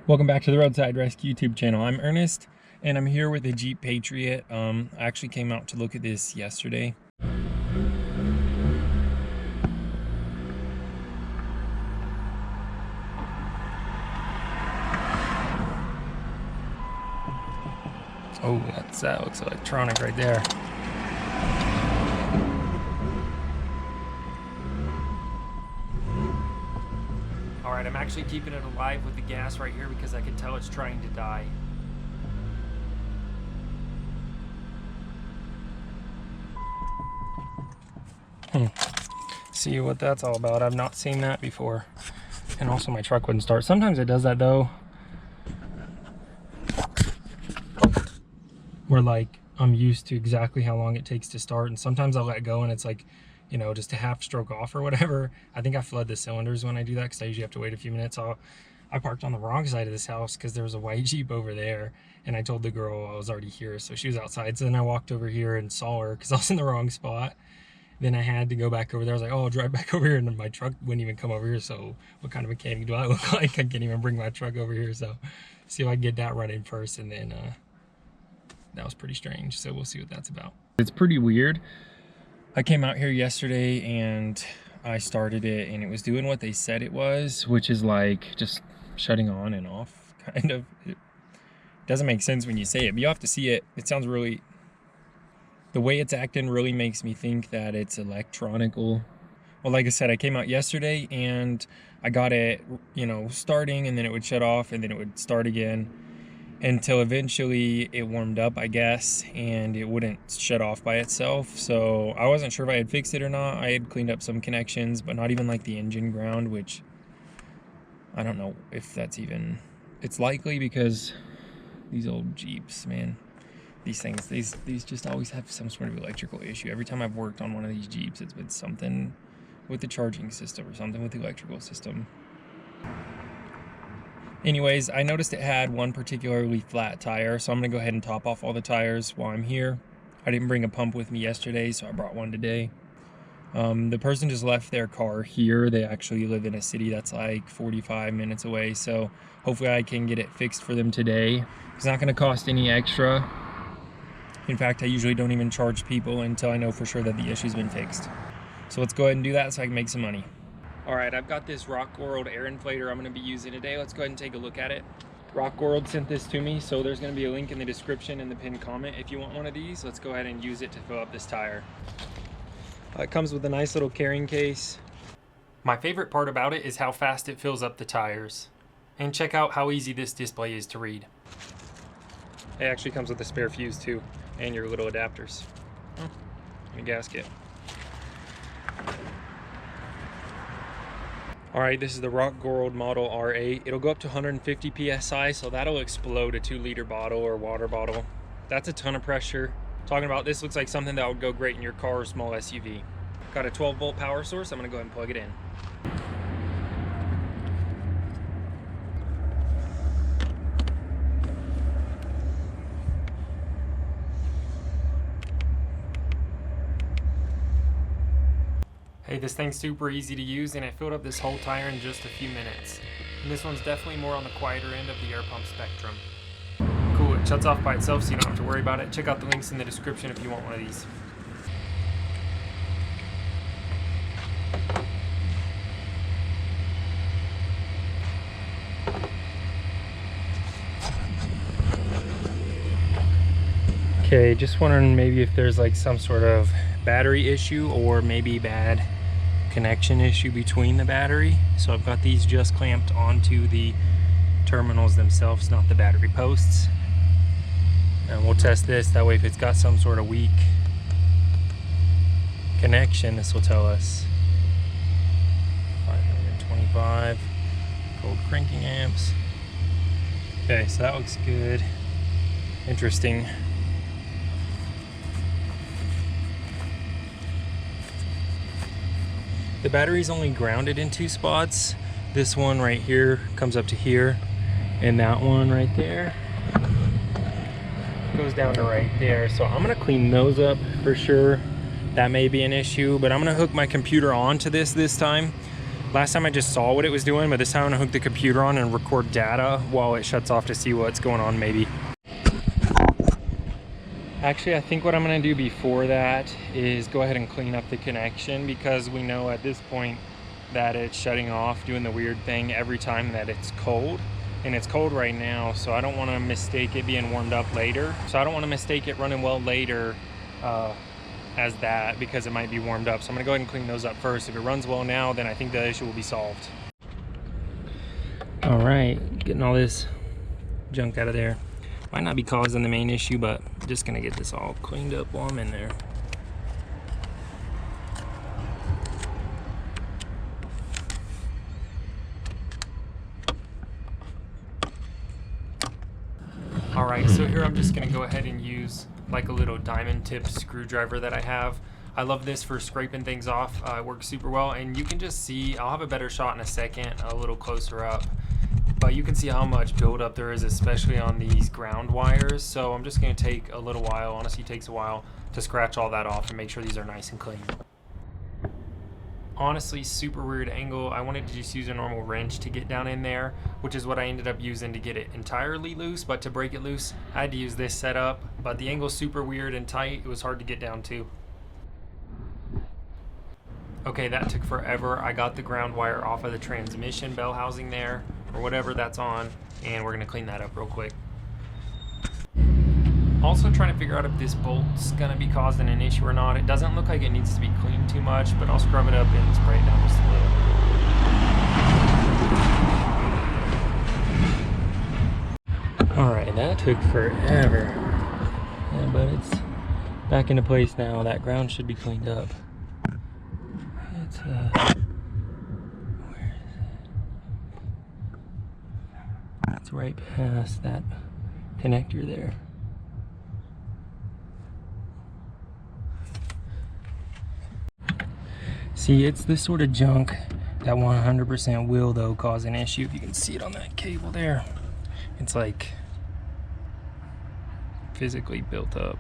Welcome back to the Roadside Rescue YouTube channel. I'm Ernest, and I'm here with the Jeep Patriot. I actually came out to look at this yesterday. Oh, that looks electronic right there. Alright, I'm actually keeping it alive with the gas right here because I can tell it's trying to die. See what that's all about. I've not seen that before. And also my truck wouldn't start. Sometimes it does that though. Where like I'm used to exactly how long it takes to start, and sometimes I'll let go and it's like, you know, just a half stroke off or whatever. I think I flood the cylinders when I do that because I usually have to wait a few minutes. I parked on the wrong side of this house because there was a white Jeep over there, and I told the girl I was already here, so she was outside. So then I walked over here and saw her because I was in the wrong spot. Then I had to go back over there. I was like, oh, I'll drive back over here, and then my truck wouldn't even come over here. So what kind of mechanic do I look like? I can't even bring my truck over here. So see if I can get that running first, and then that was pretty strange. So we'll see what that's about. It's pretty weird. I came out here yesterday and I started it and it was doing what they said it was, which is like just shutting on and off, kind of. It doesn't make sense when you say it, but you have to see it. It sounds really, the way it's acting really makes me think that it's electronical. Well, like I said, I came out yesterday and I got it, you know, starting, and then it would shut off and then it would start again, until eventually it warmed up, I guess, and it wouldn't shut off by itself. So I wasn't sure if I had fixed it or not. I had cleaned up some connections, but not even like the engine ground, which I don't know if that's even, it's likely because these old Jeeps, man, these things, these just always have some sort of electrical issue. Every time I've worked on one of these Jeeps, it's been something with the charging system or something with the electrical system. Anyways, I noticed it had one particularly flat tire, so I'm gonna go ahead and top off all the tires while I'm here. I didn't bring a pump with me yesterday, so I brought one today. The person just left their car here. They actually live in a city that's like 45 minutes away, so hopefully I can get it fixed for them today. It's not gonna cost any extra. In fact, I usually don't even charge people until I know for sure that the issue's been fixed. So let's go ahead and do that so I can make some money. All right, I've got this Rocgorld air inflator I'm gonna be using today. Let's go ahead and take a look at it. Rocgorld sent this to me, so there's gonna be a link in the description and the pinned comment if you want one of these. Let's go ahead and use it to fill up this tire. It comes with a nice little carrying case. My favorite part about it is how fast it fills up the tires. And check out how easy this display is to read. It actually comes with a spare fuse too, and your little adapters. And a gasket. Alright, this is the Rocgorld Model R8. It'll go up to 150 PSI, so that'll explode a 2-liter bottle or water bottle. That's a ton of pressure. Talking about this, looks like something that would go great in your car or small SUV. Got a 12-volt power source. I'm going to go ahead and plug it in. Hey, this thing's super easy to use, and it filled up this whole tire in just a few minutes. And this one's definitely more on the quieter end of the air pump spectrum. Cool, it shuts off by itself so you don't have to worry about it. Check out the links in the description if you want one of these. Okay, just wondering maybe if there's like some sort of battery issue or maybe bad connection issue between the battery. So I've got these just clamped onto the terminals themselves, not the battery posts. And we'll test this, that way if it's got some sort of weak connection, this will tell us. 525 cold cranking amps. Okay, so that looks good. Interesting. The battery's only grounded in 2 spots. This one right here comes up to here, and that one right there goes down to right there. So I'm gonna clean those up for sure. That may be an issue, but I'm gonna hook my computer onto this time Last time I just saw what it was doing, but this time I'm gonna hook the computer on and record data while it shuts off to see what's going on maybe. Actually, I think what I'm gonna do before that is go ahead and clean up the connection, because we know at this point that it's shutting off, doing the weird thing every time that it's cold. And it's cold right now, so I don't wanna mistake it being warmed up later. So I don't wanna mistake it running well later as that, because it might be warmed up. So I'm gonna go ahead and clean those up first. If it runs well now, then I think the issue will be solved. All right, getting all this junk out of there. Might not be causing the main issue, but I'm just gonna get this all cleaned up while I'm in there. All right, so here I'm just gonna go ahead and use like a little diamond tip screwdriver that I have. I love this for scraping things off. It works super well, and you can just see, I'll have a better shot in a second, a little closer up. But you can see how much buildup there is, especially on these ground wires. So I'm just gonna take a little while, honestly it takes a while, to scratch all that off and make sure these are nice and clean. Honestly, super weird angle. I wanted to just use a normal wrench to get down in there, which is what I ended up using to get it entirely loose, but to break it loose, I had to use this setup. But the angle's super weird and tight, it was hard to get down to. Okay, that took forever. I got the ground wire off of the transmission bell housing there, or whatever that's on, and we're gonna clean that up real quick. Also trying to figure out if this bolt's gonna be causing an issue or not. It doesn't look like it needs to be cleaned too much, but I'll scrub it up and spray it down just a little. All right, that took forever. Yeah, but it's back into place now. That ground should be cleaned up. It's where is it? It's right past that connector there. See, it's this sort of junk that 100% will though cause an issue. If you can see it on that cable there, it's like physically built up.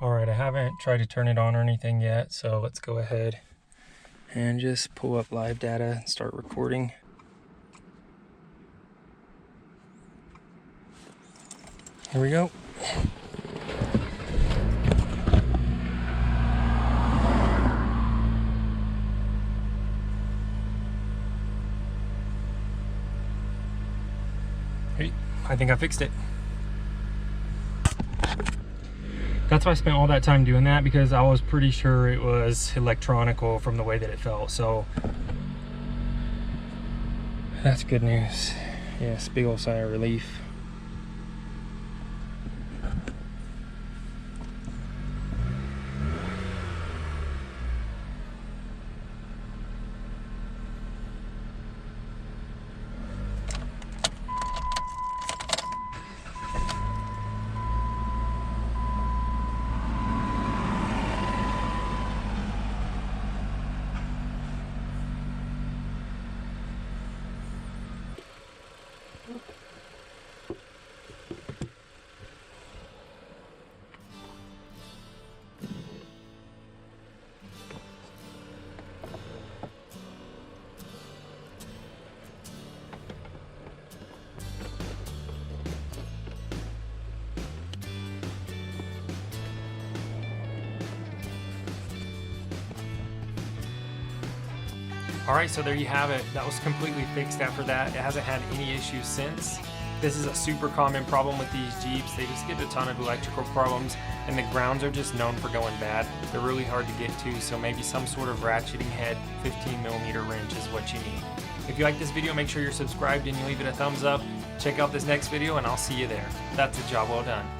Alright, I haven't tried to turn it on or anything yet, so let's go ahead and just pull up live data and start recording. Here we go. Hey, I think I fixed it. That's why I spent all that time doing that, because I was pretty sure it was electronical from the way that it felt. So that's good news. Yes, big old sigh of relief. All right, so there you have it. That was completely fixed after that. It hasn't had any issues since. This is a super common problem with these Jeeps. They just get a ton of electrical problems, and the grounds are just known for going bad. They're really hard to get to, so maybe some sort of ratcheting head 15mm wrench is what you need. If you like this video, make sure you're subscribed and you leave it a thumbs up. Check out this next video and I'll see you there. That's a job well done.